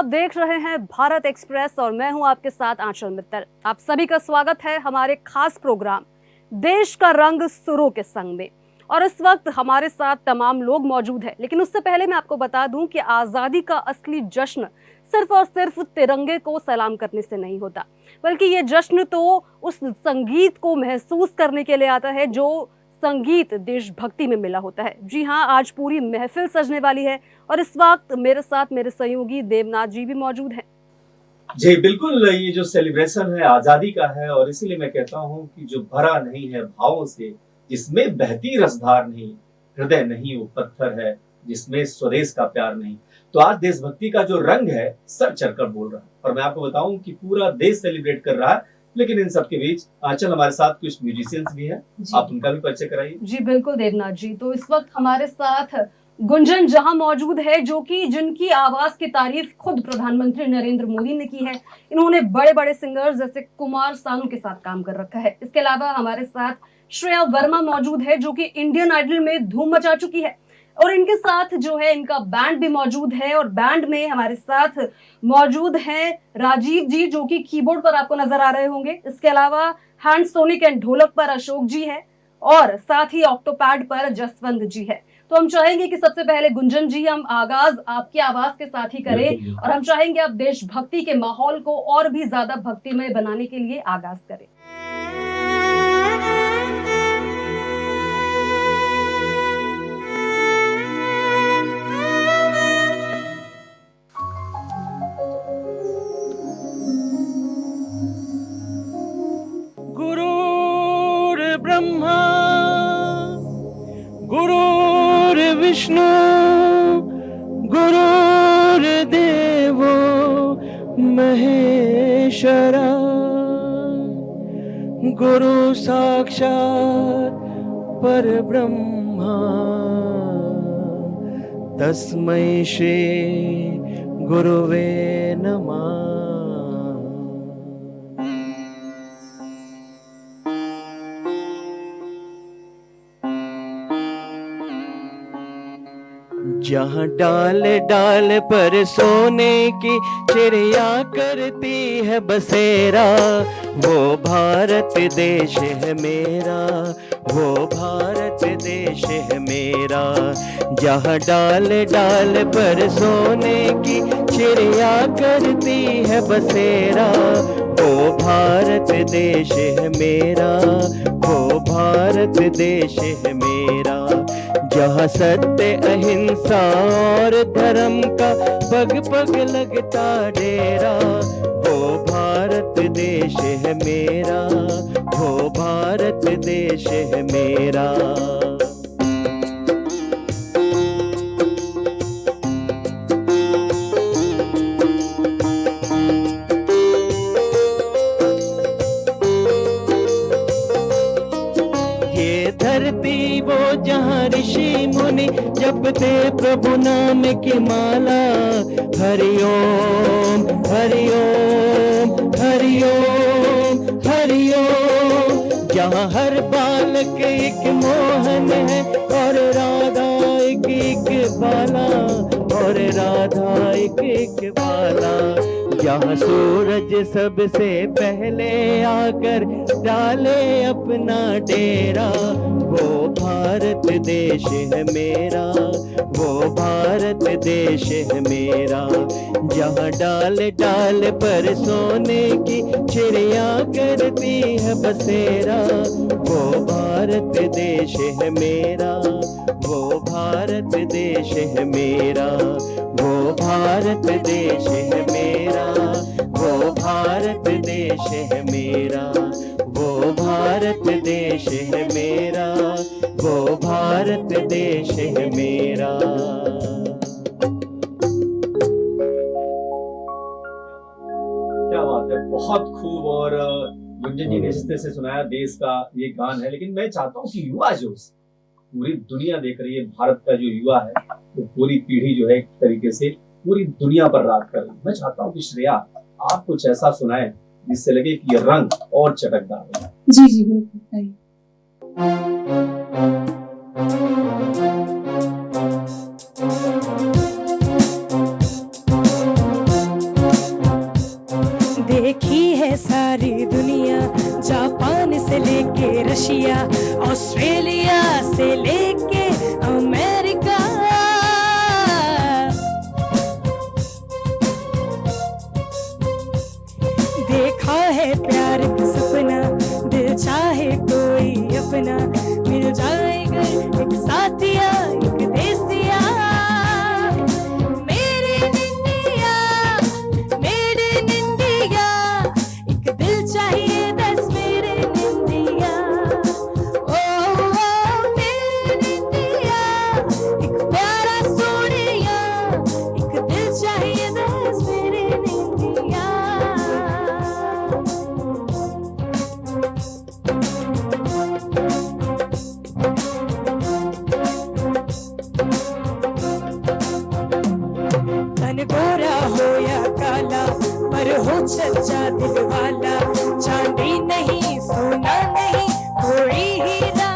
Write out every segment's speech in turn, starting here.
आप देख रहे हैं भारत एक्सप्रेस और मैं हूं आपके साथ आंचल मित्तल। आप सभी का स्वागत है हमारे खास प्रोग्राम देश का रंग सुरों के संग में। और इस वक्त हमारे साथ तमाम लोग मौजूद हैं, लेकिन उससे पहले मैं आपको बता दूं कि आज़ादी का असली जश्न सिर्फ और सिर्फ तिरंगे को सलाम करने से नहीं होता, बल्कि ये जश्न तो उस संगीत को महसूस करने के लिए आता है जो संगीत देशभक्ति में मिला होता है। जी हाँ, आज पूरी महफिल सजने वाली है और इस वक्त मेरे साथ मेरे सहयोगी देवनाथ जी भी मौजूद हैं। जी बिल्कुल, ये जो सेलिब्रेशन है आजादी का है और इसीलिए मैं कहता हूँ कि जो भरा नहीं है भावों से, जिसमें बहती रसधार नहीं, हृदय नहीं वो पत्थर है, जिसमें स्वदेश का प्यार नहीं। तो आज देशभक्ति का जो रंग है सर चढ़कर बोल रहा है और मैं आपको बताऊं कि पूरा देश सेलिब्रेट कर रहा है। लेकिन इन सबके बीच आंचल हमारे साथ कुछ म्यूजिशियंस भी हैं, आप उनका भी परिचय कराइए। जी बिल्कुल देवनाथ जी, तो इस वक्त हमारे साथ गुंजन जहां मौजूद है, जो कि जिनकी आवाज की तारीफ खुद प्रधानमंत्री नरेंद्र मोदी ने की है। इन्होंने बड़े बड़े सिंगर्स जैसे कुमार सानू के साथ काम कर रखा है। इसके अलावा हमारे साथ श्रेया वर्मा मौजूद है, जो कि इंडियन आइडल में धूम मचा चुकी है। और इनके साथ जो है इनका बैंड भी मौजूद है और बैंड में हमारे साथ मौजूद हैं राजीव जी, जो कि कीबोर्ड पर आपको नजर आ रहे होंगे। इसके अलावा हैंड सोनिक एंड ढोलक पर अशोक जी है और साथ ही ऑक्टोपैड पर जसवंत जी है। तो हम चाहेंगे कि सबसे पहले गुंजन जी हम आगाज आपकी आवाज के साथ ही करें और हम चाहेंगे आप देशभक्ति के माहौल को और भी ज्यादा भक्तिमय बनाने के लिए आगाज करें। ब्रह्मा गुरुर्विष्णु गुरुर्देवो महेश्वरा गुरु साक्षात् परब्रह्मा तस्मै श्री गुरुवे नमः। जहाँ डाल डाल पर सोने की चिड़िया करती है बसेरा, वो भारत देश है मेरा, वो भारत देश है मेरा। जहाँ डाल डाल पर सोने की चिड़िया करती है बसेरा, वो भारत देश है मेरा, वो भारत देश है मेरा। जहाँ सत्य अहिंसा और धर्म का पग पग लगता डेरा, वो भारत देश है मेरा, वो भारत देश है मेरा। धरती वो जहाँ ऋषि मुनि जपते प्रभु नाम की माला, हरिओम हरिओम हरिओम हरिओम। जहाँ हर बालक एक मोहन है और राधा एक एक बाला, और राधा एक एक बाला। जहाँ सूरज सबसे पहले आकर डाले अपना डेरा, वो भारत देश है मेरा, वो भारत देश है मेरा। जहाँ डाल डाल पर सोने की चिड़िया करती है बसेरा, वो भारत देश है मेरा, वो भारत देश है मेरा, वो भारत देश है मेरा, वो भारत देश है मेरा, वो भारत देश है मेरा, वो भारत देश है मेरा। क्या बात है, बहुत खूब। और गुंजन जी ने जिस तरह से सुनाया देश का ये गान है, लेकिन मैं चाहता हूँ कि युवा जो पूरी दुनिया देख रही है, भारत का जो युवा है वो पूरी पीढ़ी जो है एक तरीके से पूरी दुनिया पर राज कर रही है। मैं चाहता हूँ कि श्रेया आप कुछ ऐसा सुनाएं जिससे लगे कि ये रंग और चटकदार हो। जी जी बिल्कुल। रशिया ऑस्ट्रेलिया से लेके अमेरिका, देखा है प्यार का सपना, दिल चाहे कोई अपना, मिल जाएगा एक साथिया एक देसिया, मेरे निंदिया मेरे निंदिया, एक दिल चाहिए 10 मेरे निंदिया, ओ मेरे निंदिया, एक प्यारा सोनिया, एक दिल चाहिए 10 मेरे निंदिया। तन गोरा हो या काला, पर हो सच्चा दिल वाला, चांदी नहीं सोना नहीं कोई हीरा,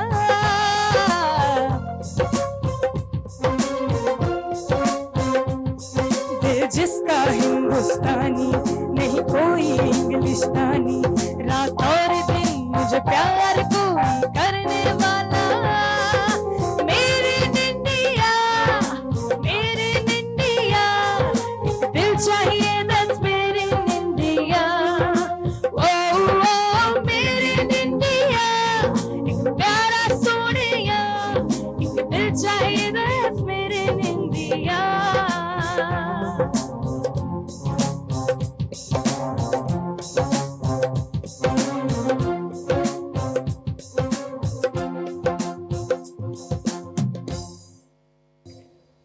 दिल जिसका हिंदुस्तानी नहीं कोई इंग्लिशतानी, रात और दिन मुझे प्यार कोई करने वाला, मेरे निंदिया मेरे निंदिया, एक दिल चाहिए 10 मेरे निंदिया, ओ मेरे निंदिया, एक प्यारा सोनिया, एक दिल चाहिए 10 मेरे निंदिया।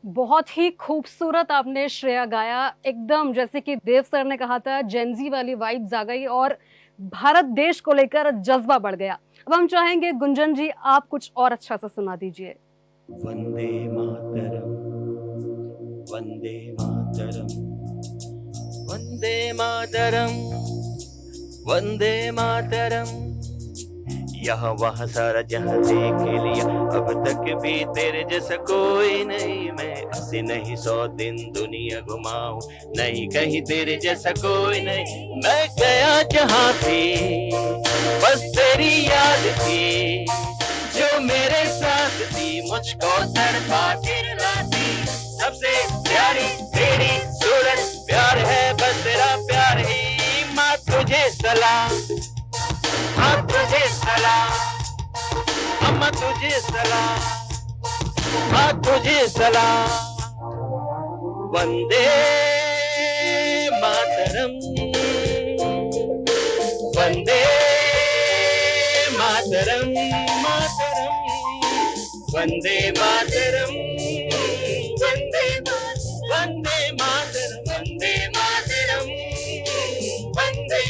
बहुत ही खूबसूरत आपने श्रेया गाया, एकदम जैसे कि देव सर ने कहा था, जेनजी वाली वाइब्स आ गई और भारत देश को लेकर जज्बा बढ़ गया। अब हम चाहेंगे गुंजन जी आप कुछ और अच्छा सा सुना दीजिए। वंदे मातरम वंदे मातरम वंदे मातरम वंदे मातरम, यहाँ वहाँ सारा जहाँ देख लिया, अब तक भी तेरे जैसा कोई नहीं, मैं 80 नहीं 100 दिन दुनिया घुमाऊं, नहीं कहीं तेरे जैसा कोई नहीं, मैं गया जहाँ भी बस तेरी याद थी, जो मेरे साथ थी मुझको तड़पाती रुलाती, सबसे प्यारी तेरी सूरत, प्यार है बस तेरा प्यार ही, माँ तुझे सलाम, माँ तुझे सलाम, अम्मा तुझे सलाम, माँ तुझे सलाम, वंदे मातरम वंदे मातरम मातरम वंदे मातरम वंदे वंदे मातरम वंदे मातरम वंदे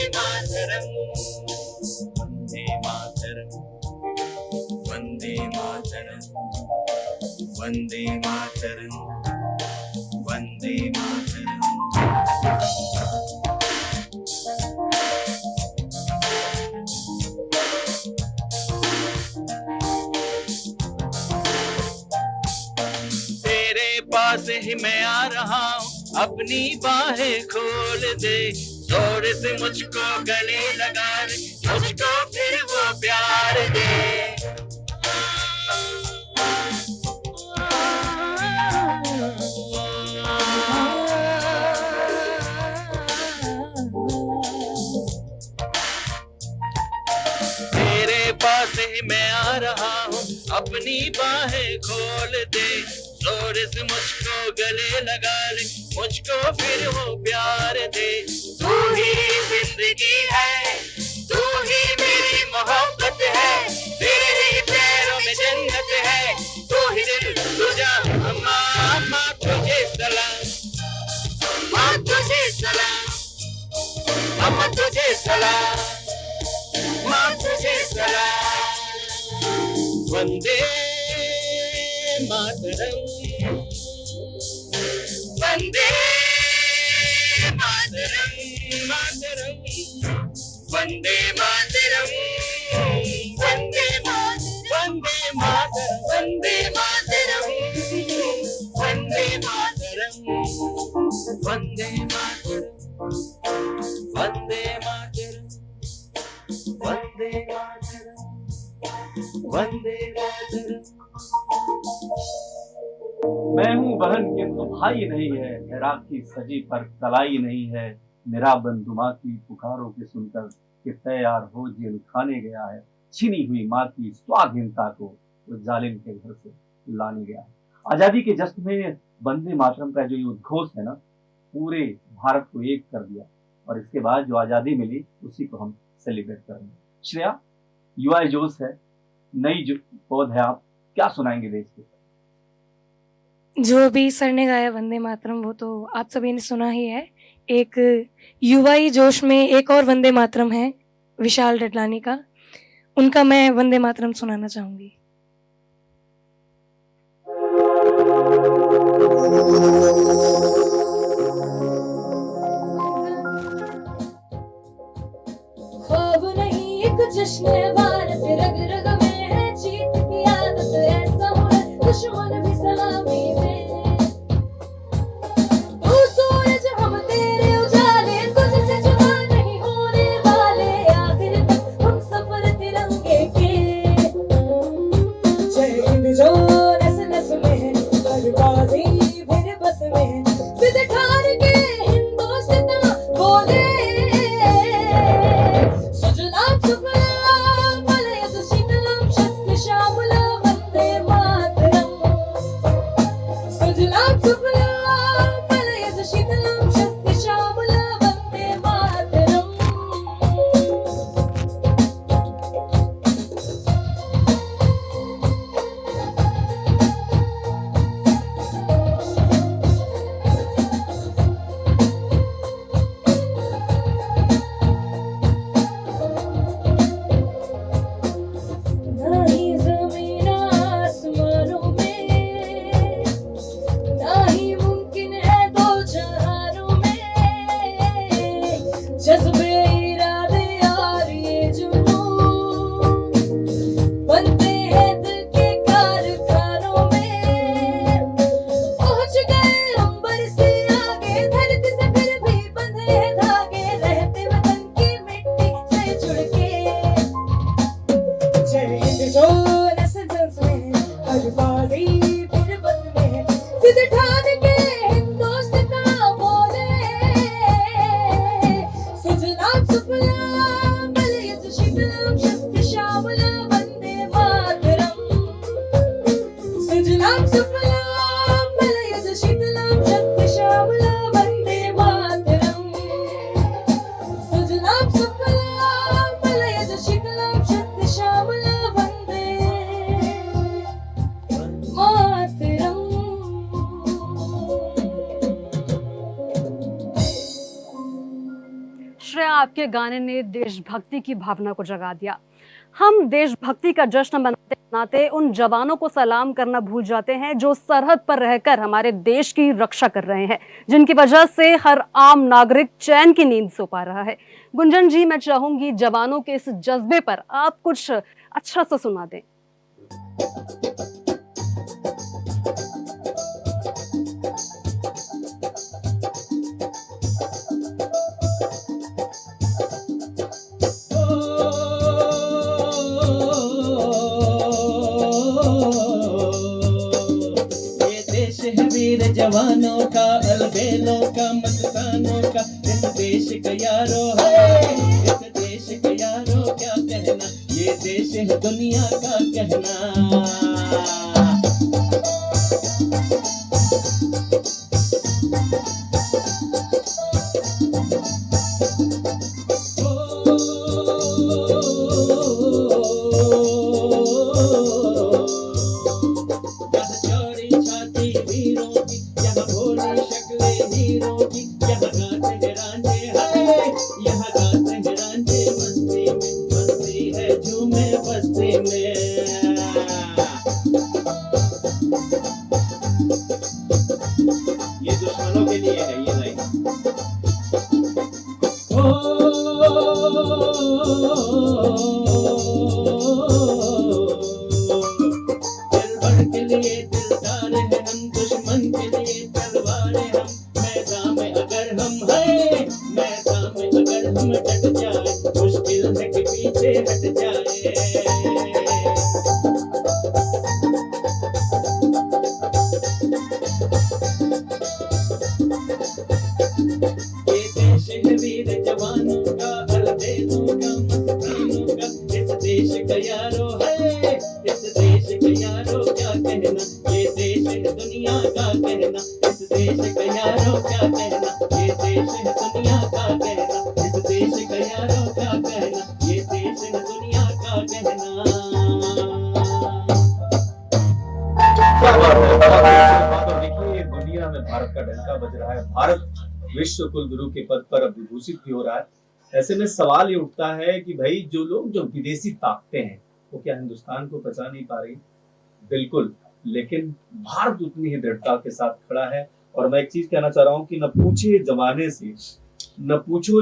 मातरम वंदे मातरम वंदे मातरम वंदे मातरम। तेरे पास ही मैं आ रहा हूँ, अपनी बाहें खोल दे, जोर से मुझको गले लगा दे, मुझको फिर वो प्यार दे, तेरे पास ही मैं आ रहा हूँ, अपनी बाहें खोल दे, जोर से मुझको गले लगा ले, मुझको फिर वो प्यार दे, तू ही जिंदगी है, तू ही मेरी मोहब्बत है, तेरे ही पैरों में जन्नत है, तू ही दिल तुझा, अम्मा अम्मा तुझे सलाम, माँ तुझे सलाम, अम्मा तुझे सलाम, माँ तुझे सलाम, वंदे मातरम वंदे मातरम मातरम वंदे मातरम वंदे मातरम वंदे मातरम वंदे मातरम वंदे मातरम वंदे मातरम वंदे मातरम वंदे मातरम वंदे मातरम। मैं हूँ बहन किंतु भाई नहीं है, राखी सजी पर कलाई नहीं है। मेरा बंधु माँ की पुकारों के सुनकर कि तैयार हो जेल खाने गया है। छीनी हुई माँ की स्वाधीनता को वो जालिम के घर से लाने गया है। आजादी के जश्न में वंदे मातरम का जो ये उद्घोष है ना, पूरे भारत को एक कर दिया। और इसके बाद जो आजादी मिली उसी को हम सेलिब्रेट करेंगे। श्रेया, युवा जोश है, नई जो पौध है, आप क्या सुनाएंगे देश को? जो भी सर ने गाया वंदे मातरम वो तो आप सभी ने सुना ही है। एक युवाई जोश में एक और वंदे मातरम है विशाल डडलानी का, उनका मैं वंदे मातरम सुनाना चाहूंगी। ख्वाब नहीं एक जश्न है भारत, रग रग में है जीत की आदत, ऐसा हुनर दुश्मन भी सलामी में। तू सूरज हम तेरे उजाले, तुझसे जुदा नहीं होने वाले, आखिर तक हम सफर तिरंगे के। जय हिंद जो नस नस में है, हर बाजी फिर बस में है, सिद्ध ठान के हिंदुस्तान बोले। सुजलाम सुफलाम मलयज शीतलम शस्त्र श्यामला वंदे मातरम। सुजलाम सुफलाम मलयज शीतलम शस्त्र श्यामला वंदे मातरम। ना ही ज़मीन आसमानों में, ना ही मुमकिन है दो जहानों में, जज्बे इरादे और ये जुनून बनते हैं दिल के कारखानों में। पहुंच गए अंबर से आगे, धरती से फिर भी बंधे हैं धागे, रहते वतन की मिट्टी से जुड़ के। जय हिंद जो नस नस में, हर बाजी फिर बस में, सिद्ध ठान के हिंदुस्तान बोले। सुजलाम सुफलाम मलयज शीतलम शस्त्र श्यामला वंदे मातरम। सुजलाम सुफलाम मलयज शीतलम शस्त्र श्यामला वंदे मातरम। सुजलाम सुफलाम मलयज शीतलम शस्त्र श्यामला वंदे मातरम। श्रेया, आपके गाने ने देशभक्ति की भावना को जगा दिया। हम देशभक्ति का जश्न मनाते मनाते उन जवानों को सलाम करना भूल जाते हैं जो सरहद पर रहकर हमारे देश की रक्षा कर रहे हैं, जिनकी वजह से हर आम नागरिक चैन की नींद सो पा रहा है। गुंजन जी, मैं चाहूंगी जवानों के इस जज्बे पर आप कुछ अच्छा सा सुना दें। ये देश है वीर जवानों का, अलबेलों का, मस्तानों का। इस देश का यारो है, इस देश का यारो क्या कहना, ये देश है दुनिया का कहना। यहाँ चौड़ी छाती वीरों की, यहाँ भोली शक्लें हीरों की, यहाँ गाते हैं रांझे हाय, यहाँ गाते हैं रांझे मस्ती में, मस्ती है झूमे बस्ती में। ये दुश्मनों के लिए है ये लाइन। दिलबर के लिए दिलदार है हम, दुश्मन के लिए तलवार है हम। मैदान में अगर हम हैं, मैदान में अगर हम डट जाए, मुश्किल है कि पीछे हट जाए। का यारो है, इस देश का यारो क्या कहना, ये देश है दुनिया का कहना, इस देश का यारो क्या कहना, ये देश है दुनिया का कहना, इस देश का यारो क्या कहना, ये देश है दुनिया का कहना। क्या बात है, बहुत खूबसूरत बात। और देखिए दुनिया में भारत का डंका बज रहा है, भारत विश्व कुल गुरु के पद पर अब विभूषित भी हो रहा है। ऐसे में सवाल ये उठता है कि भाई जो लोग जो विदेशी ताकतें हैं वो क्या हिंदुस्तान को बचा नहीं पा रही? बिल्कुल, लेकिन भारत उतनी ही दृढ़ता के साथ खड़ा है। और मैं एक चीज कहना चाह रहा हूँ कि न पूछो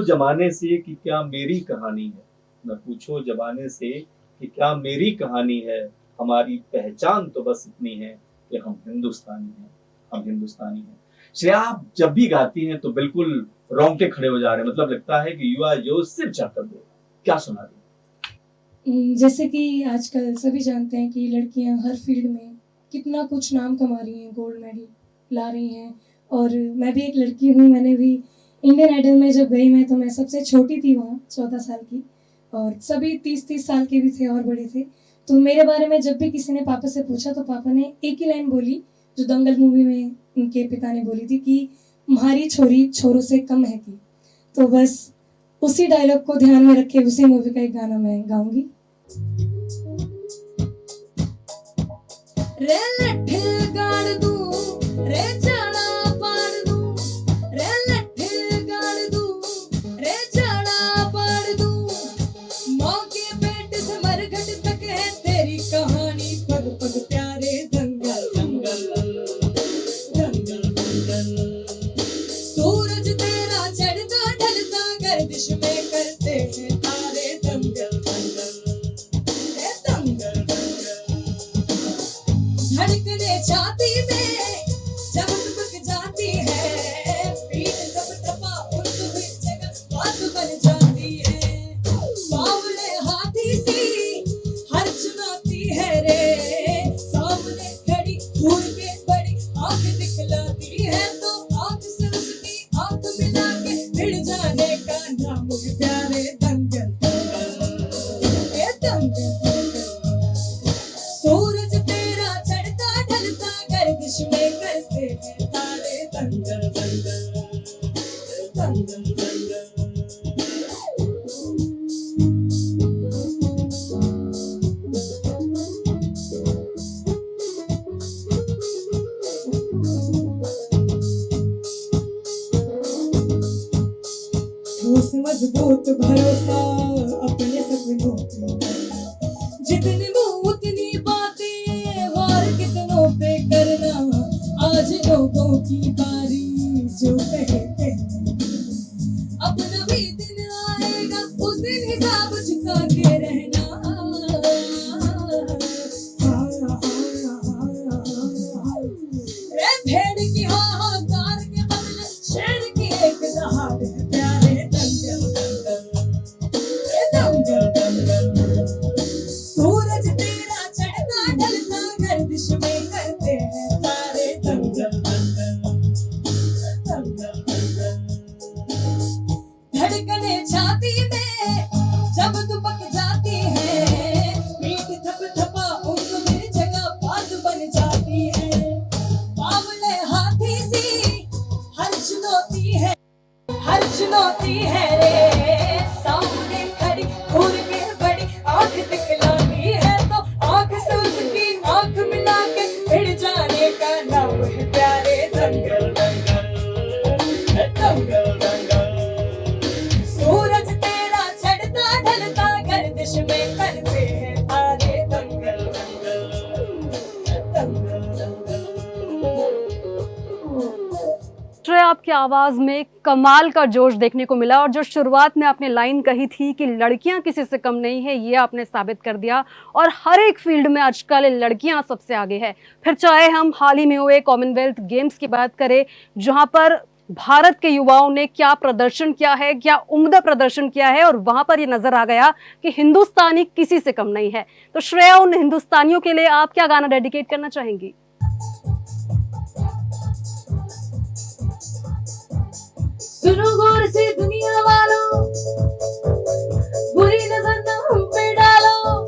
जमाने से कि क्या मेरी कहानी है, न पूछो जमाने से कि क्या मेरी कहानी है, हमारी पहचान तो बस इतनी है कि हम हिंदुस्तानी हैं। श्रेया, आप जब भी गाती हैं तो बिल्कुल रोंगटे खड़े हो जा रहे हैं, मतलब लगता है कि युवा जो सिर्फ चाहकर दो। क्या सुना रही? जैसे कि आजकल सभी जानते हैं कि लड़कियां हर फील्ड में कितना कुछ नाम कमा रही हैं, गोल्ड मेडल ला रही हैं। और मैं भी एक लड़की हूँ, मैंने भी इंडियन आइडल में जब गई मैं, तो मैं सबसे छोटी थी वहाँ, 14 साल की, और सभी 30-30 साल के भी थे और बड़े थे। तो मेरे बारे में जब भी किसी ने पापा से पूछा तो पापा ने एक ही लाइन बोली जो दंगल मूवी में उनके पिता ने बोली थी कि तुम्हारी छोरी छोरों से कम है की। तो बस उसी डायलॉग को ध्यान में रखे उसी मूवी का एक गाना मैं गाऊंगी। रे लट्ठे गाड़ दूं, रे जाड़ा पाड़ दूं, रे लट्ठे गाड़ दूं, रे जाड़ा पाड़ दूं, माँ के पेट से मरघट तक है तेरी कहानी, पग पग प्यारे दंगल दंगल दंगल दंगल। सूरज तेरा चढ़ता ढलता गर्दिश में करते हैं तारे दंगल दंगल दंगल दंगल। धड़कने छाती में जब पक जाती है, पीठ थप थपा उर्दू जगह बात बन जाती है, बावले हाथी सी हर चुनौती है रे, सामने खड़ी घूर के बड़ी आंख दिखलाती है, तो आंख से उसकी आंख मिला के भिड़ जाने का नाम है प्यारे दंगल दंगल दंगल। सूरज तेरा चढ़ता ढलता गर्दिश में करते हैं तारे दंगल दंगल दंगल दंगल। ठोस मजबूत भरोसा अपने सपनों पे, जितनी मुंह उतनी बातें, वार कितनों पे करना, आज लोगों की बारी जो कहते हैं, अपना भी दिन आएगा उस दिन हिसाब चुका के रहना। रे भेड़ की हाहाकार के बदले शेर की एक दहाड़ है प्यारे दंगल दंगल दंगल दंगल। सूरज तेरा चढ़ता ढलता गर्दिश में करते हैं तारे दंगल दंगल दंगल दंगल। धड़कने छाती में जब दुबक जाती है, पीठ थप थपा उंगली मेरी जगह बात बन जाती है, बावले हाथी सी हर चुनौती है रे, सामने खड़ी घूर के बड़ी आंख दिखलाती है, तो आंख से उसकी आंख मिला के भिड़ जाने का नाम है प्यारे दंगल दंगल दंगल दंगल। सूरज तेरा चढ़ता ढलता गर्दिश में करते हैं तारे दंगल दंगल दंगल दंगल। श्रेया, आपकी आवाज में कमाल का जोश देखने को मिला, और जो शुरुआत में आपने लाइन कही थी कि लड़कियां किसी से कम नहीं है, ये आपने साबित कर दिया। और हर एक फील्ड में आजकल लड़कियां सबसे आगे है। फिर चाहे हम हाल ही में हुए कॉमनवेल्थ गेम्स की बात करें, जहां पर भारत के युवाओं ने क्या प्रदर्शन किया है, क्या उम्दा प्रदर्शन किया है, और वहां पर ये नजर आ गया कि हिंदुस्तानी किसी से कम नहीं है। तो श्रेया, उन हिंदुस्तानियों के लिए आप क्या गाना डेडिकेट करना चाहेंगी? सुनो गौर से दुनिया वालों, बुरी नजर ना हम पे डालो,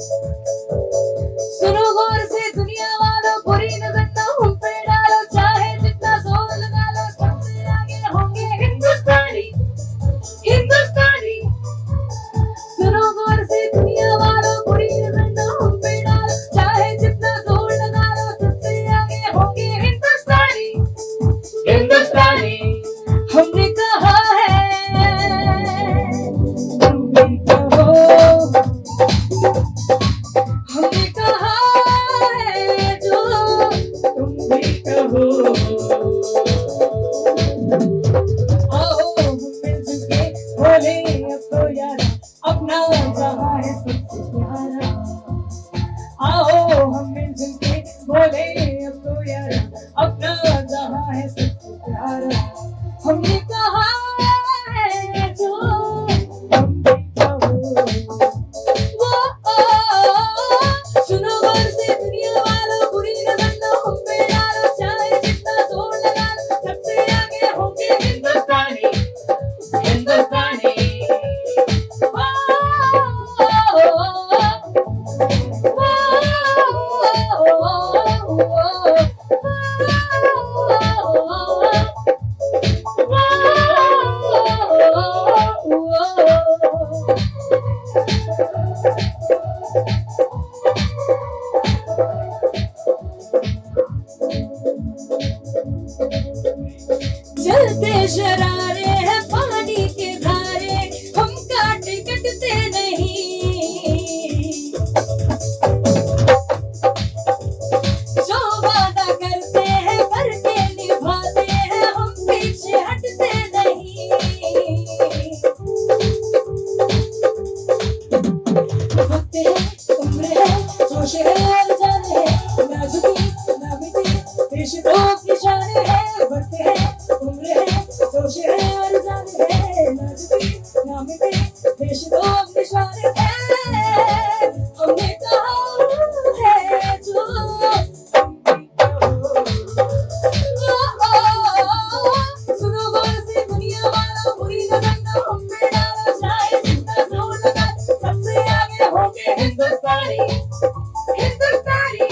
हिंदुस्तानी हिंदुस्तानी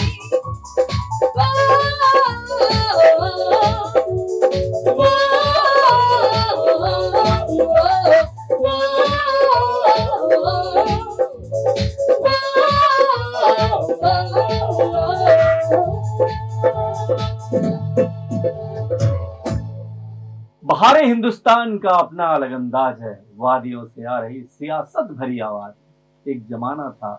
बहारे हिंदुस्तान का अपना अलग अंदाज है, वादियों से आ रही सियासत भरी आवाज। एक जमाना था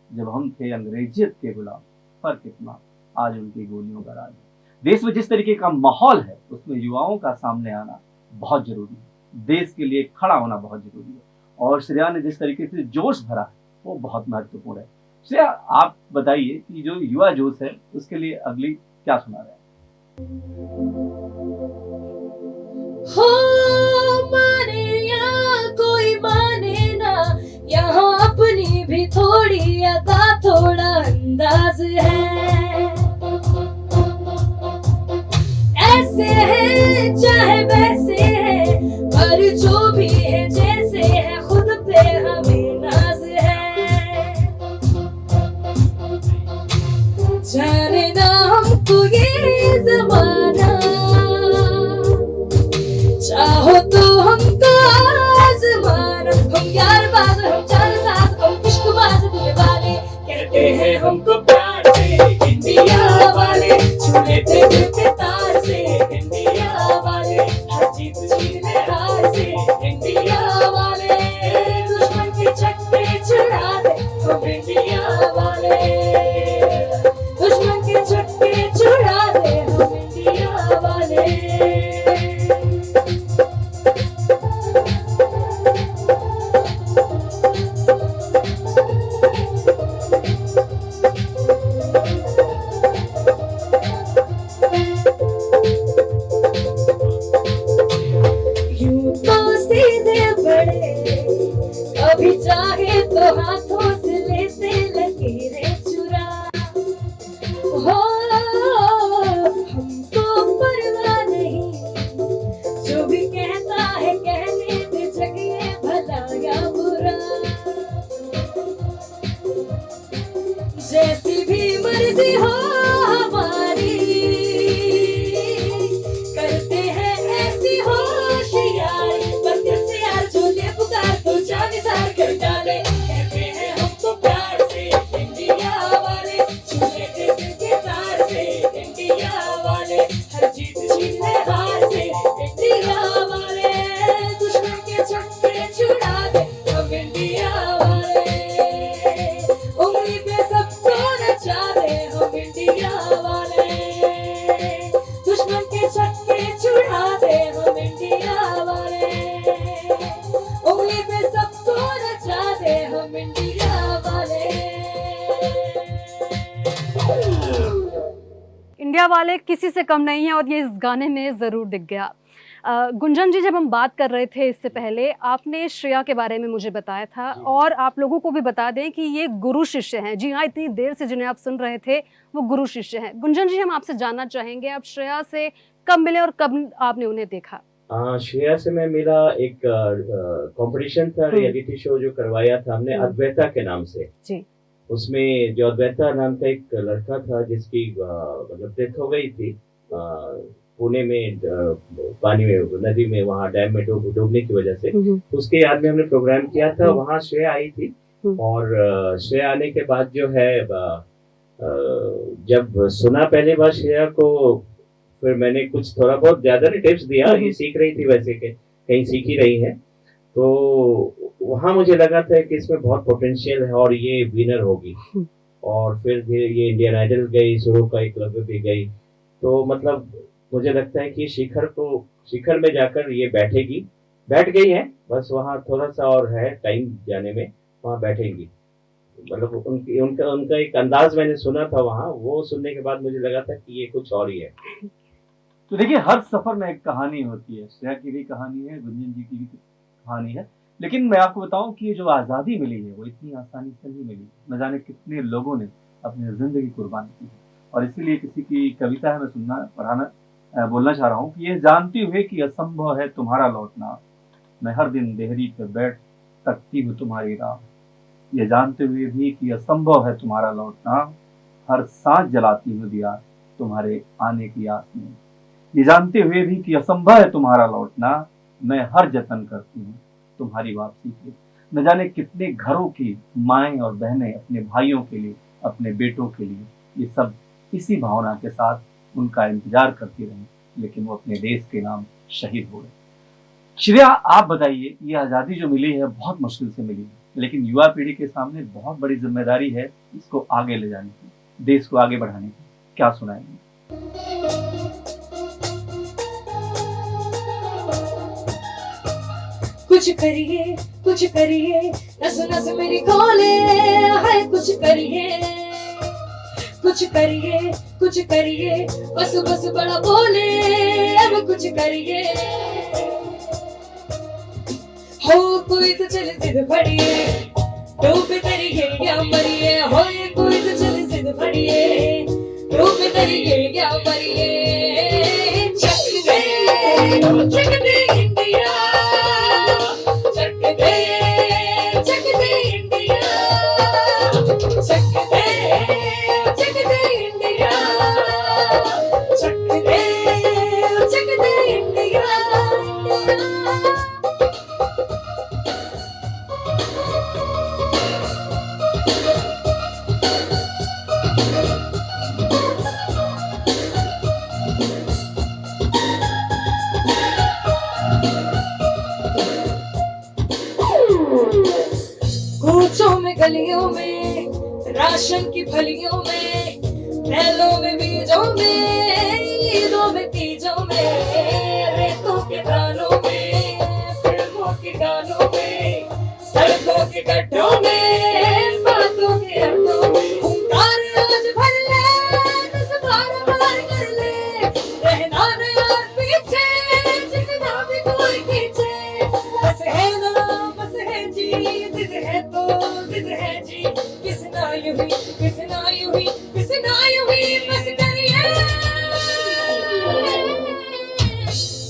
जब हम थे अंग्रेजियत के गुलाम, फर्क इतना आज उनकी गोलियों का राज है। देश में जिस तरीके का माहौल है उसमें युवाओं का सामने आना बहुत जरूरी है, देश के लिए खड़ा होना बहुत जरूरी है। और श्रेया ने जिस तरीके से जोश भरा है वो बहुत महत्वपूर्ण है। श्रेया, आप बताइए कि जो युवा जोश है उसके लिए अगली क्या सुना रहे हैं? हो माने या कोई माने ना, यहाँ अपनी भी थोड़ी अदा थोड़ा अंदाज है। ऐसे है चाहे वैसे है, पर जो भी है जैसे है, खुद पे हमें नाज है। जाने ना हमको ये जमाना, चाहो तो हमको आजमाना। हम यार बाज, हम चार साज, हम इश्क बाज दिल वाले, कहते हैं हमको प्यार से इंडिया वाले। छू लेते दिल के तार से इंडिया वाले, हर जीत जीने हार से इंडिया वाले। दुश्मन के छक्के छुड़ा दे हम इंडिया वाले, दुश्मन के छक्के छुड़ा दे हम इंडिया वाले। यूं तो सीधे बड़े, कभी चाहे तो हाथों से लेते लकीरें चुरा। हो हमको परवाह नहीं, जो भी कहता है कहने दे, जग ये भला या बुरा। जैसी भी मर्जी हो हमारी, करते हैं ऐसी होशियारी। बस दिल से यार जो ले पुकार तो जाने सार कर डाले, कहते हैं हमको प्यार से इंडिया वाले। छू लेते दिल के तार से इंडिया वाले, हर जीत जीने हार से इंडिया वाले। दुश्मन के छक्के छुड़ा दे हम इंडिया वाले, उंगली पे सबको नचा दे हम इंडिया वाले। दुश्मन के छक्के छुड़ा दे हम इंडिया वाले, उंगली पे सबको नचा दे हम इंडिया वाले। इंडिया वाले किसी से कम नहीं है और ये इस गाने में ज़रूर दिख गया। गुंजन जी, जब हम बात कर रहे थे इससे पहले, आपने श्रेया के बारे में मुझे बताया था और आप लोगों को भी बता दें कि ये गुरु शिष्य हैं। जी हाँ, इतनी देर से जिन्हें आप सुन रहे थे वो गुरु शिष्य हैं। गुंजन जी, हम आपसे जानना चाहेंगे आप श्रेया से कब मिले और कब आपने उन्हें देखा? श्रेया से मैं मिला, एक कंपटीशन था, रियलिटी शो जो करवाया था हमने अद्वैता के नाम से जी। उसमें जो अद्वैता नाम का एक लड़का था जिसकी मतलब डेथ हो गई थी पुणे में, पानी में, नदी में, वहाँ डैम में डूबने की वजह से। उसके याद में हमने प्रोग्राम किया था, वहाँ श्रेया आई थी। और श्रेया आने के बाद जो है, जब सुना पहली बार श्रेया को, फिर मैंने कुछ थोड़ा बहुत ज्यादा टिप्स दिया। ये सीख रही थी, वैसे के कहीं सीख ही रही है, तो वहाँ मुझे लगा था कि इसमें बहुत पोटेंशियल है और ये विनर होगी। और फिर ये इंडियन आइडल गई, सुरो का क्लब भी गई, तो मतलब मुझे लगता है कि शिखर में जाकर ये बैठ गई है। बस वहाँ थोड़ा सा और है टाइम जाने में, वहाँ बैठेंगी। मतलब उनका एक अंदाज मैंने सुना था वहाँ, वो सुनने के बाद मुझे लगा था कि ये कुछ और ही है। तो देखिए, हर सफर में एक कहानी होती है। श्रेया की भी कहानी है, गुंजन जी की भी कहानी है। लेकिन मैं आपको बताऊं कि ये जो आज़ादी मिली है वो इतनी आसानी से नहीं मिली। न जाने कितने लोगों ने अपनी जिंदगी कुर्बान की है। और इसीलिए किसी की कविता है, मैं बोलना चाह रहा हूँ कि ये जानते हुए कि असंभव है तुम्हारा लौटना, मैं हर दिन देहरी पे बैठ तकती हूँ तुम्हारी राह। ये जानते हुए भी कि असंभव है तुम्हारा लौटना, हर सांस जलाती हूँ दिया तुम्हारे आने की आस में। ये जानते हुए भी कि असंभव है तुम्हारा लौटना, मैं हर जतन करती हूँ तुम्हारी वापसी के। न जाने कितने घरों की माएँ और बहनें अपने भाइयों के लिए, अपने बेटों के लिए, ये सब इसी भावना के साथ उनका इंतजार करती रही, लेकिन वो अपने देश के नाम शहीद हो गए। श्रेया, आप बताइए, ये आज़ादी जो मिली है बहुत मुश्किल से मिली है, लेकिन युवा पीढ़ी के सामने बहुत बड़ी जिम्मेदारी है इसको आगे ले जाने की, देश को आगे बढ़ाने की। क्या सुनाएंगे? कुछ करिए, नस नस मेरी खोले है, कुछ करिए, बस बस बड़ा बोले, अब कुछ करिए। हो कोई तो चल जिद फड़िए, डूब करिए क्या मरिए, हो कोई तो चल जिद फड़िए, डूब करिए क्या मरिए। चक दे इंडिया, चक दे इंडिया, चक दे इंडिया, चक दे इंडिया। कूचों में गलियों में, राशन की फलियों में, बैलों में बीजों में, ईदों में तीजों में, रेतों के दानों में, फिल्मों के गानों में, सड़कों के गड्ढों में, बातों के अड्डों में, हुंकार आज भर ले, दस बार बार कर ले, रहना न यार पीछे, जितना भी कोई खींचे, बस है ना, बस है जी, जिद है तो जिद है जी, किसना यूं ही, किसना यूं ही, किसना यूं ही, बस करिए।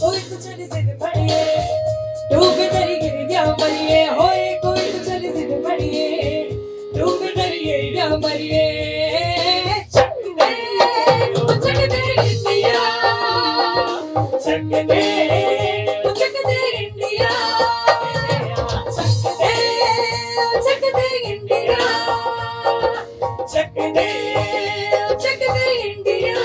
कोई तो चल जिद फड़िए, डूब डरी गिर गया मरिए, होए कोई तो चल जिद फड़िए, डूब डरिए क्या मरिए। चक दे इंडिया, चक दे इंडिया, चक दे इंडिया, चक दे इंडिया।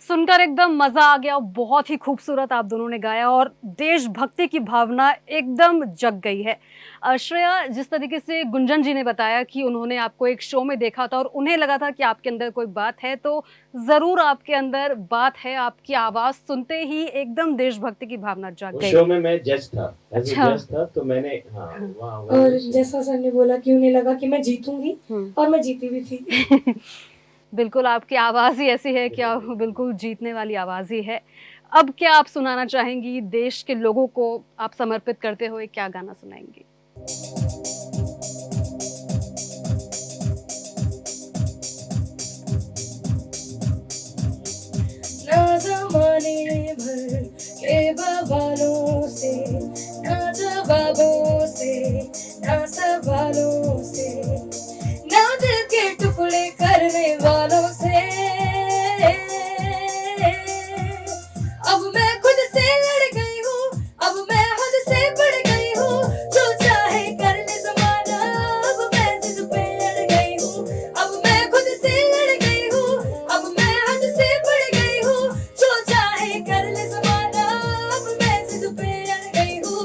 सुनकर एकदम मजा आ गया। बहुत ही खूबसूरत आप दोनों ने गाया और देशभक्ति की भावना एकदम जग गई है। श्रेया, जिस तरीके से गुंजन जी ने बताया कि उन्होंने आपको एक शो में देखा था और उन्हें लगा था कि आपके अंदर कोई बात है, तो ज़रूर आपके अंदर बात है। आपकी आवाज़ सुनते ही एकदम देशभक्ति की भावना जग गई। शो में मैं जज था, अच्छा। जज था, तो मैंने और जैसा सर ने बोला कि उन्हें लगा कि मैं जीतूंगी, और मैं जीती भी थी। बिल्कुल, आपकी आवाज़ ही ऐसी है कि आप बिल्कुल जीतने वाली आवाज़ ही है। अब क्या आप सुनाना चाहेंगी देश के लोगों को, आप समर्पित करते हुए क्या गाना सुनाएंगी? ना ज़माने भर के बवालों से, ना जवाबों से, ना सवालों से, ना दिल के टुकड़े करने वालों से, अब मैं खुद से लड़ गई हूँ, अब मैं हद से बढ़ गई हूँ, जो चाहे कर ले ज़माना, अब मैं जिद पे अड़ गई हूँ, अब मैं खुद से लड़ गई हूँ, अब मैं हद से बढ़ गई हूँ, जो चाहे कर ले ज़माना, अब मैं जिद पे अड़ गई हूँ।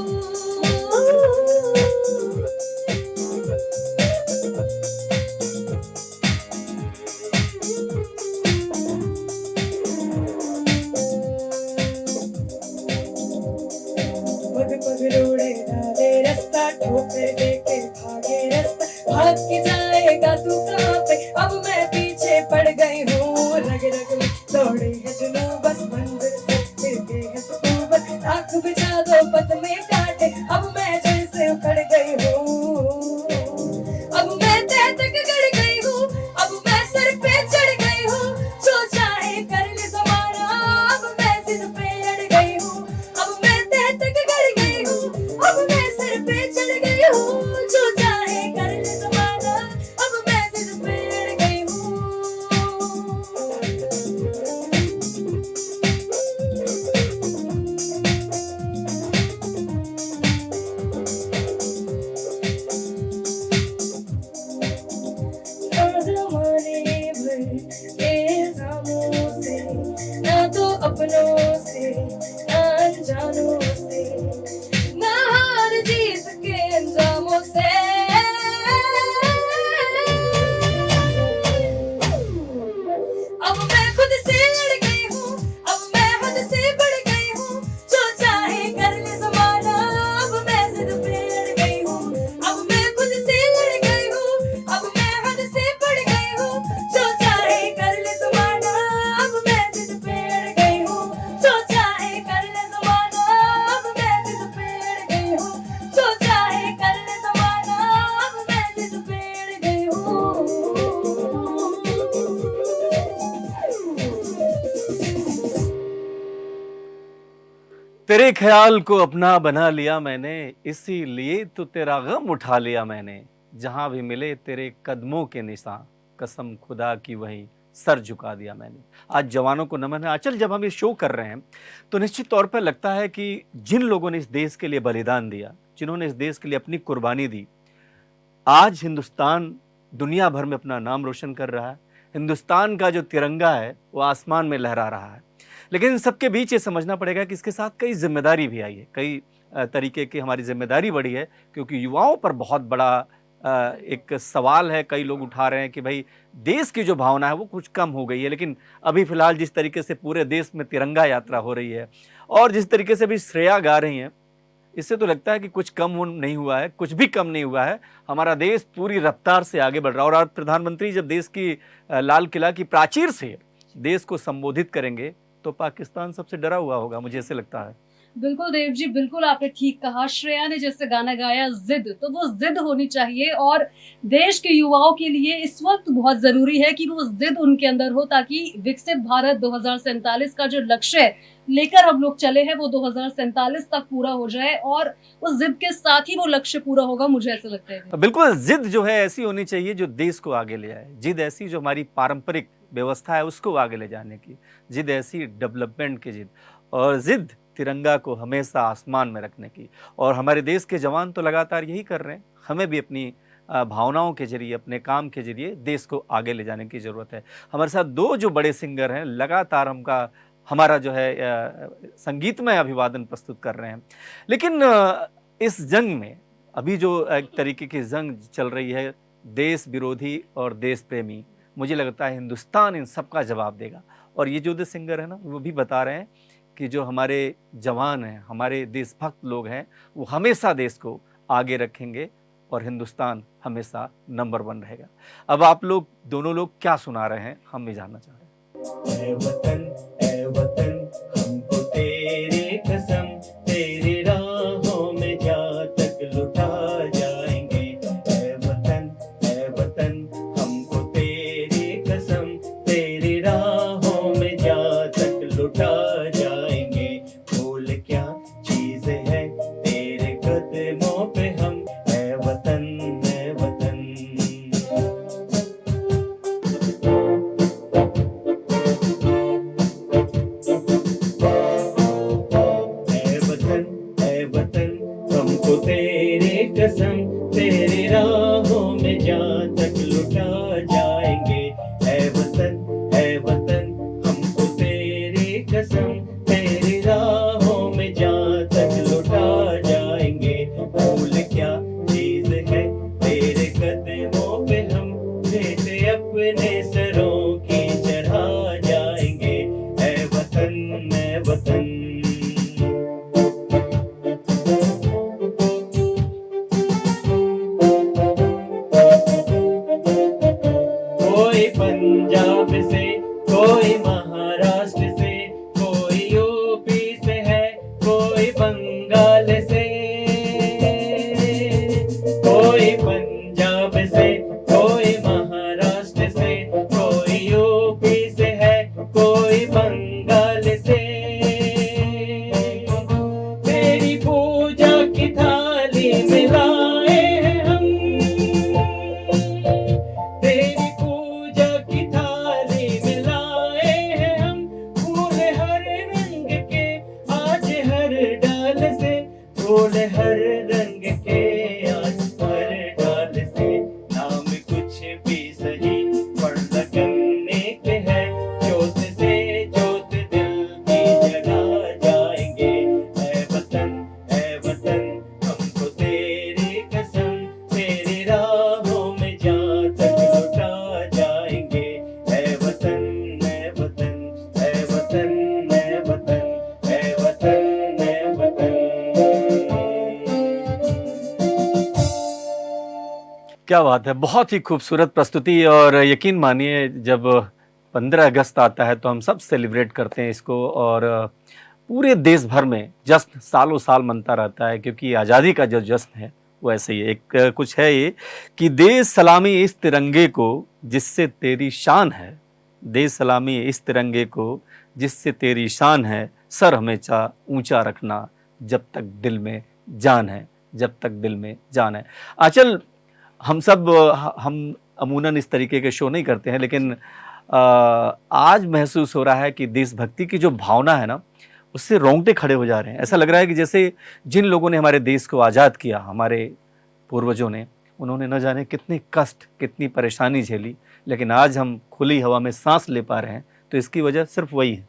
पग पग रोड़े डाले रास्ता, ठोकर देके भागे रास्ता, भाग के जाएगा तू कहाँ पे, अब मैं पीछे पड़ गई हूँ, रग रग में दौड़े है जुनून, बस मंदिर से मिल गए है सुकून, बस आँख बिछा दो पथ में काटे, अब मैं जड़ से उखड़ गई हूँ, अब मैं तह तक गड़ गई हूँ, अब मैं सर पे चढ़ गई हूँ, जो चाहे कर ले ज़माना, अब मैं जिद पे अड़ गई हूँ, अब मैं तह तेरे ख्याल को अपना बना लिया मैंने, इसीलिए तो तेरा गम उठा लिया मैंने। जहां भी मिले तेरे कदमों के निशान, कसम खुदा की वही सर झुका दिया मैंने। आज जवानों को नमन है। आचल, जब हम ये शो कर रहे हैं तो निश्चित तौर पर लगता है कि जिन लोगों ने इस देश के लिए बलिदान दिया, जिन्होंने इस देश के लिए अपनी कुर्बानी दी, आज हिंदुस्तान दुनिया भर में अपना नाम रोशन कर रहा है। हिंदुस्तान का जो तिरंगा है वो आसमान में लहरा रहा है। लेकिन इन सबके बीच ये समझना पड़ेगा कि इसके साथ कई जिम्मेदारी भी आई है, कई तरीके की हमारी जिम्मेदारी बढ़ी है, क्योंकि युवाओं पर बहुत बड़ा एक सवाल है। कई लोग उठा रहे हैं कि भाई देश की जो भावना है वो कुछ कम हो गई है। लेकिन अभी फिलहाल जिस तरीके से पूरे देश में तिरंगा यात्रा हो रही है और जिस तरीके से भी श्रेया गा रही हैं, इससे तो लगता है कि कुछ कम नहीं हुआ है, कुछ भी कम नहीं हुआ है। हमारा देश पूरी रफ्तार से आगे बढ़ रहा है। और आज प्रधानमंत्री जब देश की लाल किला की प्राचीर से देश को संबोधित करेंगे तो पाकिस्तान सबसे डरा हुआ होगा, मुझे ऐसे लगता है। बिल्कुल देव जी, बिल्कुल आपने ठीक कहा। श्रेया ने जैसे गाना गाया जिद, तो वो जिद होनी चाहिए और देश के युवाओं के लिए इस वक्त बहुत जरूरी है कि वो जिद उनके अंदर हो, ताकि विकसित भारत 2047 का जो लक्ष्य लेकर हम लोग चले हैं वो 2047 तक पूरा हो जाए और उस जिद के साथ ही वो लक्ष्य पूरा होगा, मुझे ऐसा लगता है। बिल्कुल, जिद जो है ऐसी होनी चाहिए जो देश को आगे ले आए। जिद ऐसी जो हमारी पारंपरिक व्यवस्था है उसको आगे ले जाने की, जिद ऐसी डेवलपमेंट की जिद, और जिद तिरंगा को हमेशा आसमान में रखने की। और हमारे देश के जवान तो लगातार यही कर रहे हैं। हमें भी अपनी भावनाओं के जरिए, अपने काम के जरिए देश को आगे ले जाने की ज़रूरत है। हमारे साथ दो जो बड़े सिंगर हैं लगातार हमारा जो है संगीतमय अभिवादन प्रस्तुत कर रहे हैं। लेकिन इस जंग में अभी जो एक तरीके की जंग चल रही है, देश विरोधी और देश प्रेमी, मुझे लगता है हिंदुस्तान इन सबका जवाब देगा। और ये जो दो सिंगर हैं ना, वो भी बता रहे हैं कि जो हमारे जवान हैं, हमारे देशभक्त लोग हैं, वो हमेशा देश को आगे रखेंगे और हिंदुस्तान हमेशा नंबर 1 रहेगा। अब आप लोग दोनों लोग क्या सुना रहे हैं, हम भी जानना चाह रहे हैं। ऐ वतन हमको तेरी कसम, तेरी राहों में जा तक लुटा जाएंगे। ऐ वतन हमको तेरी कसम, तेरी राहों में जा तक लुटा जाएंगे। भूल क्या चीज है तेरे कदमों पे हम, ऐ वतन ऐ वतन। ऐ वतन हमको तेरी कसम, तेरी राहों में जा तक लुटा जाएंगे। ऐ वतन हमको तेरी कसम, तेरी राहों में जा तक लुटा जाएंगे। भूल क्या चीज है तेरे कदमों पे हम, बेटे अपने सरों की चढ़ा जाएंगे। ऐ वतन ऐ वतन। कोई पंजाब से, कोई महाराष्ट्र से, कोई यूपी से है, कोई बंगाल से। कोई पंजाब से, कोई महाराष्ट्र से, कोई यूपी से है, कोई बंगाल से। तेरी पूजा की थाली में लाए हैं हम, तेरी पूजा की थाली में लाए हैं हम। फूल हर रंग के आज हर डाल से, फूल हर रंग के आज हर डाल से। नाम कुछ भी सही पर लगने के है, जोत से जोत दिल की जगा जाएंगे। ऐ वतन हमको तेरी कसम, तेरी राहों में जा तक लुटा जाएंगे। ऐ वतन ऐ वतन ऐ वतन ऐ वतन ऐ वतन ऐ वतन। क्या बात है, बहुत ही खूबसूरत प्रस्तुति। और यकीन मानिए जब 15 अगस्त आता है तो हम सब सेलिब्रेट करते हैं इसको, और पूरे देश भर में जश्न सालों साल मनता रहता है, क्योंकि आज़ादी का जो जश्न है वो ऐसे ही एक कुछ है ये कि दे सलामी इस तिरंगे को जिससे तेरी शान है, दे सलामी इस तिरंगे को जिससे तेरी शान है, सर हमेशा ऊंचा रखना जब तक दिल में जान है, जब तक दिल में जान है। आंचल, हम अमूनन इस तरीके के शो नहीं करते हैं, लेकिन आज महसूस हो रहा है कि देशभक्ति की जो भावना है ना, उससे रोंगटे खड़े हो जा रहे हैं। ऐसा लग रहा है कि जैसे जिन लोगों ने हमारे देश को आज़ाद किया, हमारे पूर्वजों ने, उन्होंने न जाने कितने कष्ट, कितनी परेशानी झेली, लेकिन आज हम खुली हवा में सांस ले पा रहे हैं, तो इसकी वजह सिर्फ वही है।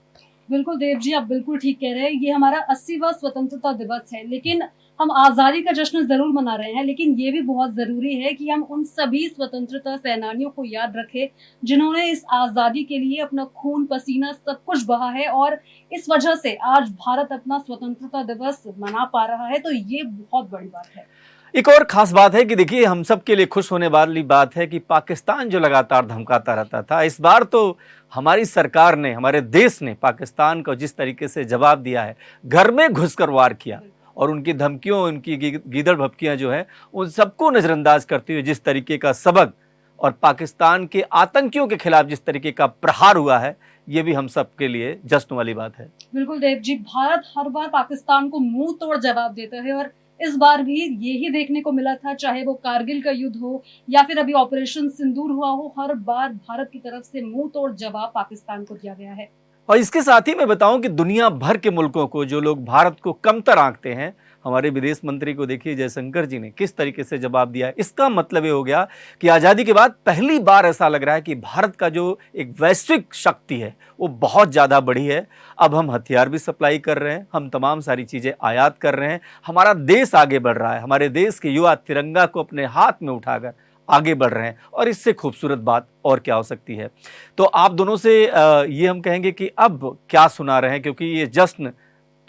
बिल्कुल देव जी, आप बिल्कुल ठीक कह रहे हैं। ये हमारा 80वां स्वतंत्रता दिवस है, लेकिन हम आज़ादी का जश्न जरूर मना रहे हैं, लेकिन ये भी बहुत ज़रूरी है कि हम उन सभी स्वतंत्रता सेनानियों को याद रखें जिन्होंने इस आज़ादी के लिए अपना खून पसीना सब कुछ बहा है, और इस वजह से आज भारत अपना स्वतंत्रता दिवस मना पा रहा है। तो ये बहुत बड़ी बात है। एक और खास बात है कि देखिए, हम सब के लिए खुश होने वाली बात है कि पाकिस्तान जो लगातार धमकाता रहता था, इस बार तो हमारी सरकार ने, हमारे देश ने पाकिस्तान को जिस तरीके से जवाब दिया है, घर में घुसकर वार किया, और उनकी धमकियों, उनकी गीदड़ भपकियां जो है, उन सबको नज़रअंदाज करते हुए जिस तरीके का सबक और पाकिस्तान के आतंकियों के खिलाफ जिस तरीके का प्रहार हुआ है, ये भी हम सब के लिए जश्न वाली बात है। बिल्कुल देव जी, भारत हर बार पाकिस्तान को मुंह तोड़ जवाब देता है, और इस बार भी यही देखने को मिला था। चाहे वो कारगिल का युद्ध हो या फिर अभी ऑपरेशन सिंदूर हुआ हो, हर बार भारत की तरफ से मुंह तोड़ जवाब पाकिस्तान को दिया गया है। और इसके साथ ही मैं बताऊं कि दुनिया भर के मुल्कों को, जो लोग भारत को कमतर आंकते हैं, हमारे विदेश मंत्री को देखिए, जयशंकर जी ने किस तरीके से जवाब दिया है। इसका मतलब ये हो गया कि आज़ादी के बाद पहली बार ऐसा लग रहा है कि भारत का जो एक वैश्विक शक्ति है वो बहुत ज़्यादा बढ़ी है। अब हम हथियार भी सप्लाई कर रहे हैं, हम तमाम सारी चीज़ें आयात कर रहे हैं, हमारा देश आगे बढ़ रहा है, हमारे देश के युवा तिरंगा को अपने हाथ में उठाकर आगे बढ़ रहे हैं, और इससे खूबसूरत बात और क्या हो सकती है। तो आप दोनों से ये हम कहेंगे कि अब क्या सुना रहे हैं, क्योंकि ये जश्न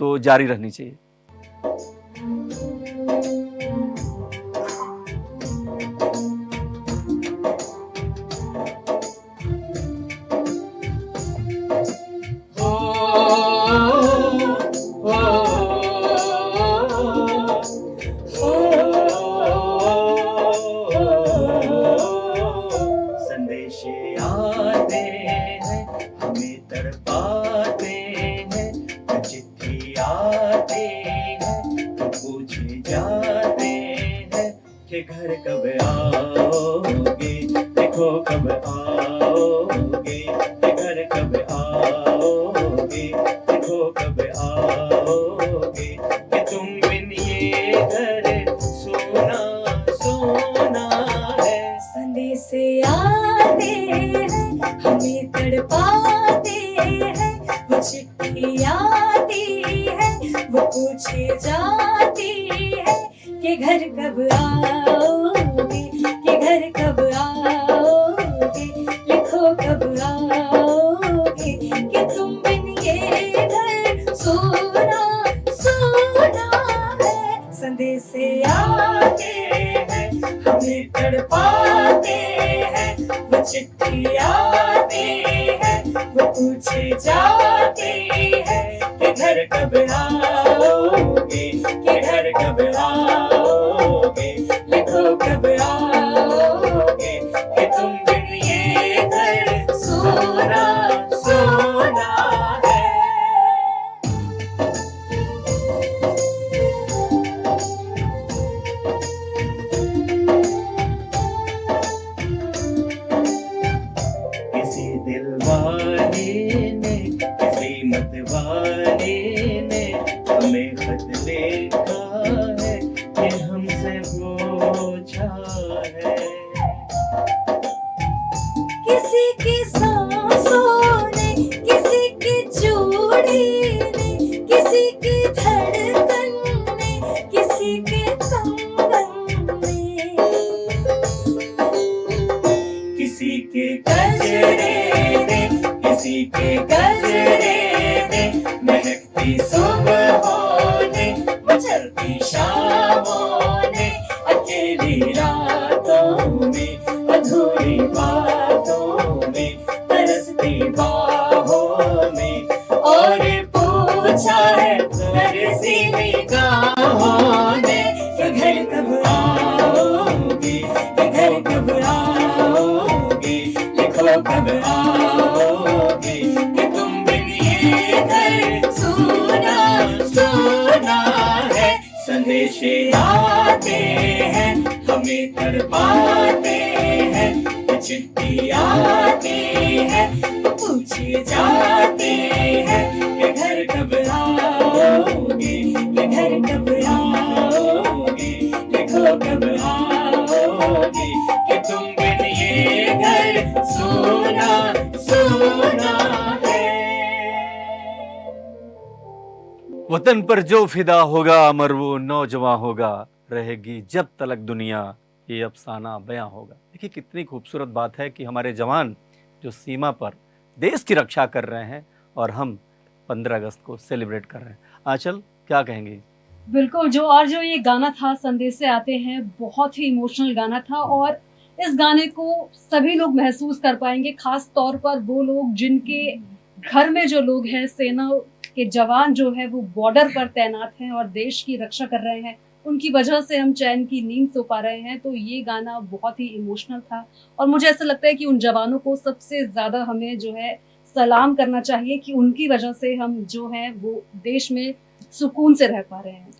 तो जारी रहनी चाहिए। संदेशे आते हैं, हमें तड़पाते हैं, चिट्ठी आती है तो पूछे जाते हैं कि घर कब आओगे, देखो कब आओगे, कि घर कब आओगे, देखो कब आओगे, कि तुम बिन ये घर सोना सोना है। संदेश आते हैं, हमें तड़पाते हैं, वो चिट्ठी आती है, वो पूछे जाती है कि घर कब आओगे, कि घर कब आओगे, लिखो कब आओगे, कि तुम बिन ये घर सोना सोना है। संदेश आते हैं, हमें तड़पाते हैं, वो चिट्ठी आती है, वो पूछे जाती है कि घर कब आओगे, कि घर कब आओगे, लिखो कब आओगे, कि तुम बिन ये घर सोना सोना है। किसी दिल वाले ने, किसी मत वाले ने हमें खत लिखा है, ये हमसे पूछा है। किसी की सांसों ने, किसी की चूड़ी ने, किसी की धड़कन ने, किसी के कंगन ने, किसी के गजरे ने, किसी के गजरे ने, महकती सुबहों ने, मचलती शामों ने, अकेली रातों में, अधूरी बातों में, तरसती बाहों में, और पूछा है तरसी निगाहों ने कि घर कब आओगे, कि घर कब आओगे, लिखो कब आओगे, कि तुम बिन ये घर संदेशे आते हैं हमें तड़पाते हैं, चिट्ठी आती है पूछे जाते हैं कि घर कब आओगे, कि घर कब आओगे, देखो कब आओगे, कि तुम बिन ये घर सोना सोना है। वतन पर जो फिदा होगा अमर वो नौजवान होगा, रहेगी जब तलक दुनिया ये अफसाना बयां होगा। देखिए कितनी खूबसूरत बात है कि हमारे जवान जो सीमा पर देश की रक्षा कर रहे हैं और हम 15 अगस्त को सेलिब्रेट कर रहे हैं। आंचल क्या कहेंगे? बिल्कुल, जो ये गाना था संदेश से आते हैं, बहुत ही इमोशनल गाना था और इस गाने को सभी लोग महसूस कर पाएंगे, खास तौर पर वो लोग जिनके घर में जो लोग हैं, सेना के जवान जो है वो बॉर्डर पर तैनात हैं और देश की रक्षा कर रहे हैं, उनकी वजह से हम चैन की नींद सो पा रहे हैं। तो ये गाना बहुत ही इमोशनल था और मुझे ऐसा लगता है कि उन जवानों को सबसे ज़्यादा हमें जो है सलाम करना चाहिए कि उनकी वजह से हम जो है वो देश में सुकून से रह पा रहे हैं।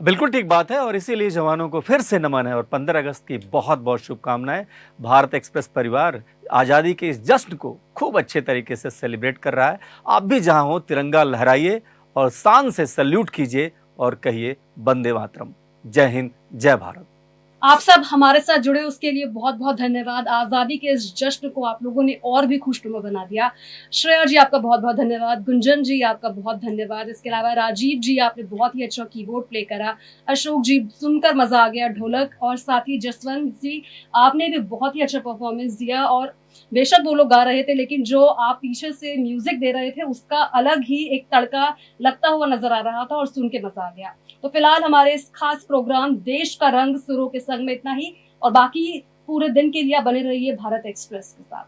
बिल्कुल ठीक बात है और इसीलिए जवानों को फिर से नमन है और 15 अगस्त की बहुत बहुत शुभकामनाएं। भारत एक्सप्रेस परिवार आज़ादी के इस जश्न को खूब अच्छे तरीके से सेलिब्रेट कर रहा है। आप भी जहां हो तिरंगा लहराइए और शान से सल्यूट कीजिए और कहिए वंदे मातरम। जय हिंद, जय भारत। आप सब हमारे साथ जुड़े उसके लिए बहुत बहुत धन्यवाद। आज़ादी के इस जश्न को आप लोगों ने और भी खुशनुमा बना दिया। श्रेया जी आपका बहुत बहुत धन्यवाद, गुंजन जी आपका बहुत धन्यवाद, इसके अलावा राजीव जी आपने बहुत ही अच्छा कीबोर्ड प्ले करा, अशोक जी सुनकर मजा आ गया ढोलक, और साथ ही जसवंत जी आपने भी बहुत ही अच्छा परफॉर्मेंस दिया। और बेशक वो लोग गा रहे थे लेकिन जो आप पीछे से म्यूजिक दे रहे थे उसका अलग ही एक तड़का लगता हुआ नजर आ रहा था और सुन के मजा आ गया। तो फिलहाल हमारे इस खास प्रोग्राम देश का रंग सुरों के संग में इतना ही और बाकी पूरे दिन के लिए बने रहिए भारत एक्सप्रेस के साथ।